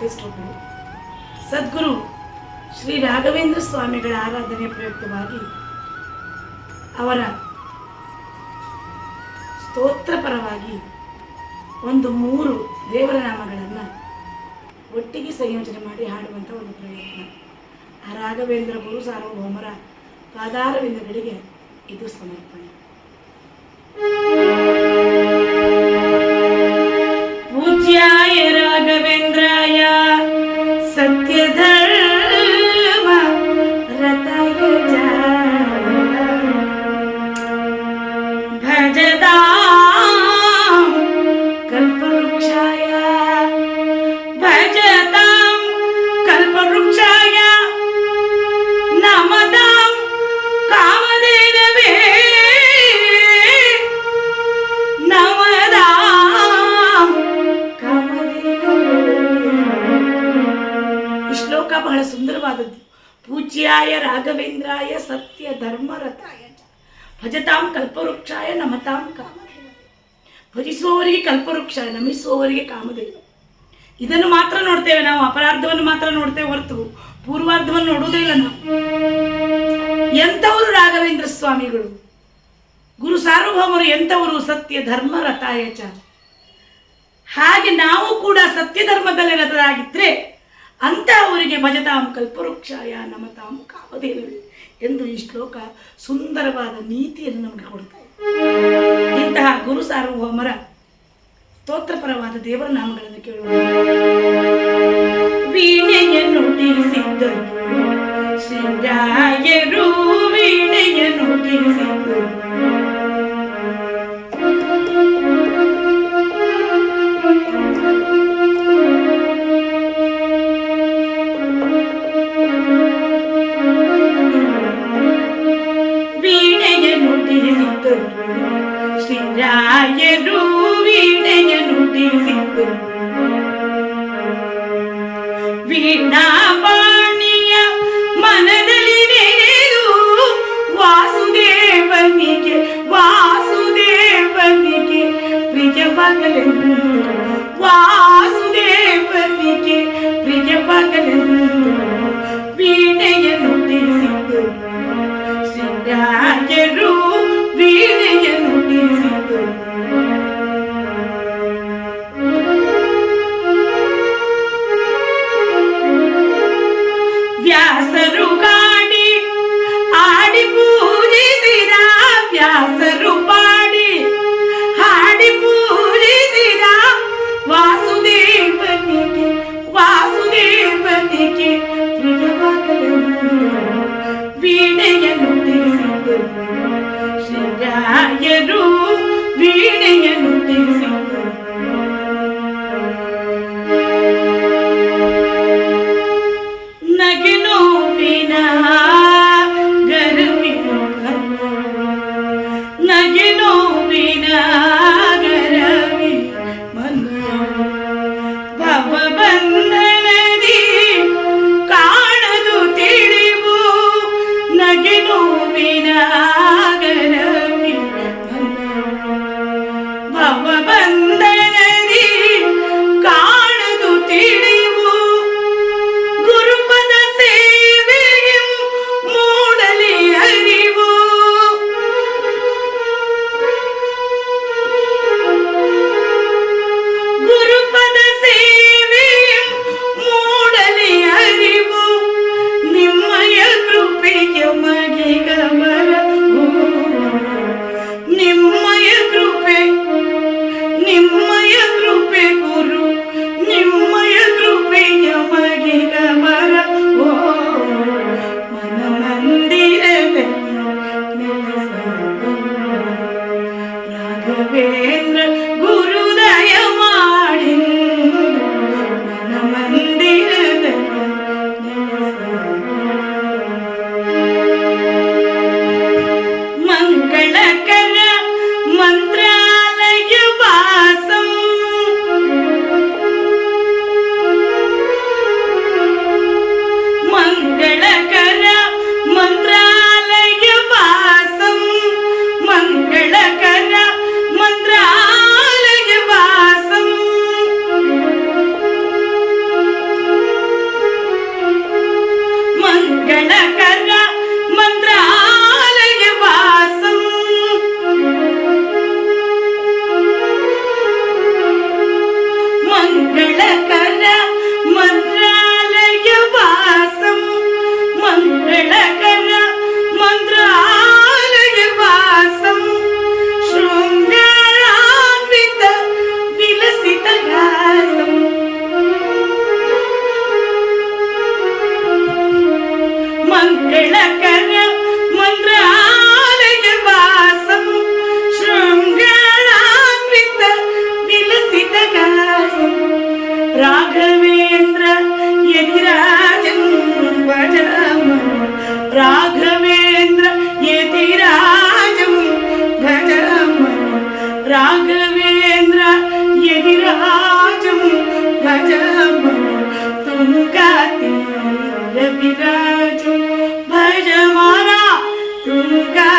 ಪ್ರತಿಷ್ಠಿತರು ಸದ್ಗುರು ಶ್ರೀ ರಾಘವೇಂದ್ರ ಸ್ವಾಮಿಗಳ ಆರಾಧನೆ ಪ್ರಯುಕ್ತವಾಗಿ ಅವರ ಸ್ತೋತ್ರ ಪರವಾಗಿ ಒಂದು 3 ದೇವರ ನಾಮಗಳನ್ನು ಒಟ್ಟಿಗೆ ಸಂಯೋಜನೆ ಮಾಡಿ ಹಾಡುವಂಥ ಒಂದು ಪ್ರಯತ್ನ. ಆ ರಾಘವೇಂದ್ರ ಗುರು ಸಾರ್ವಭೌಮರ ಪಾದಾರವಿಂದಗಳಿಗೆ ಇದು ಸಮರ್ಪಣೆ. ಪೂಜ್ಯಾಯ ರಾಘವೇಂದ್ರಾಯ ಸತ್ಯಧರ್ಮ ರತಾಯ ಭಜದಾ ಕಲ್ಪವೃಕ್ಷಾಯ ಭಜತಾಂ ಕಲ್ಪವೃಕ್ಷಾಯ ನಮತಾಂ ಕಾಮಧೇನವೇ ನಮದಾಂ ಕಾಮಧೇನವೇ. ಈ ಶ್ಲೋಕ ಬಹಳ ಸುಂದರವಾದದ್ದು. ಪೂಜ್ಯಾಯ ರಾಘವೇಂದ್ರಾಯ ಸತ್ಯ ಧರ್ಮರತಾಯ ಭಜತಾಂ ಕಲ್ಪವೃಕ್ಷಾಯ ನಮತಾಂ ಕಾಮಧೇನವೇ. ಭಜಿಸುವವರಿಗೆ ಕಲ್ಪವೃಕ್ಷ, ನಮಿಸುವವರಿಗೆ ಕಾಮಧೇನು. ಇದನ್ನು ಮಾತ್ರ ನೋಡ್ತೇವೆ ನಾವು, ಅಪರಾಧವನ್ನು ಮಾತ್ರ ನೋಡ್ತೇವೆ ಹೊರತು ಪೂರ್ವಾರ್ಧವನ್ನು ನೋಡುವುದೇ ಇಲ್ಲ ನಾವು. ಎಂಥವರು ರಾಘವೇಂದ್ರ ಸ್ವಾಮಿಗಳು, ಗುರು ಸಾರ್ವಭೌಮರು ಎಂಥವರು, ಸತ್ಯ ಧರ್ಮ ರಥಾಯ ಚ. ಹಾಗೆ ನಾವು ಕೂಡ ಸತ್ಯ ಧರ್ಮದಲ್ಲಿ ರಥರಾಗಿದ್ರೆ ಅಂತಹವರಿಗೆ ಭಜತಾಂ ಕಲ್ಪವೃಕ್ಷಾಯ ನಮತಾಂ ಕಾಮಧೇನವೇ ಎಂದು ಈ ಶ್ಲೋಕ ಸುಂದರವಾದ ನೀತಿಯನ್ನು ನಮಗೆ ಕೊಡ್ತಾ ಇದೆ. ಇಂತಹ ಗುರು ಸಾರ್ವಭೌಮರ ಸ್ತೋತ್ರಪರವಾದ ದೇವರ ನಾಮಗಳನ್ನು ಕೇಳೋಣ. ವೀಣೆಯ ನುಡಿಸಿದ್ದರು ಶ್ರೀರಾಯರು, ವೀಣೆಯ ನುಡಿಸಿದ್ದರು ಶ್ರೀರಾಯರು, ವೀಣೆಯ ನುಡಿಸಿದ್ದರು ವೀಣಾಪಾಣಿಯ ಮನದಲ್ಲಿ ನೆನೆದು ವಾಸುದೇವನಿಗೆ ವಾಸುದೇವನಿಗೆ ಪ್ರಿಯವಾಗಲೆಂದು ವಾಸುದೇವನಿಗೆ ಪ್ರಿಯವಾಗಲೆಂದು ವೀಣೆಯ ನುಡಿಸಿದ್ದರು ಶ್ರೀರಾಯರು, ವೀಣೆಯ ನುಡಿಸಿದ್ದರು. ರಾಘವೇಂದ್ರ ಯತಿರಾಜಂ ಭಜಮನು ರಾಘವೇಂದ್ರ ಯತಿರಾಜಂ ಭಜಮನು ರಾಘವೇಂದ್ರ ಯತಿರಾಜಂ ಭಜಮನು ತುಂಗಾತೀರ ವಿರಾಜಂ ಭಜಮಾನ ತುಂಗಾ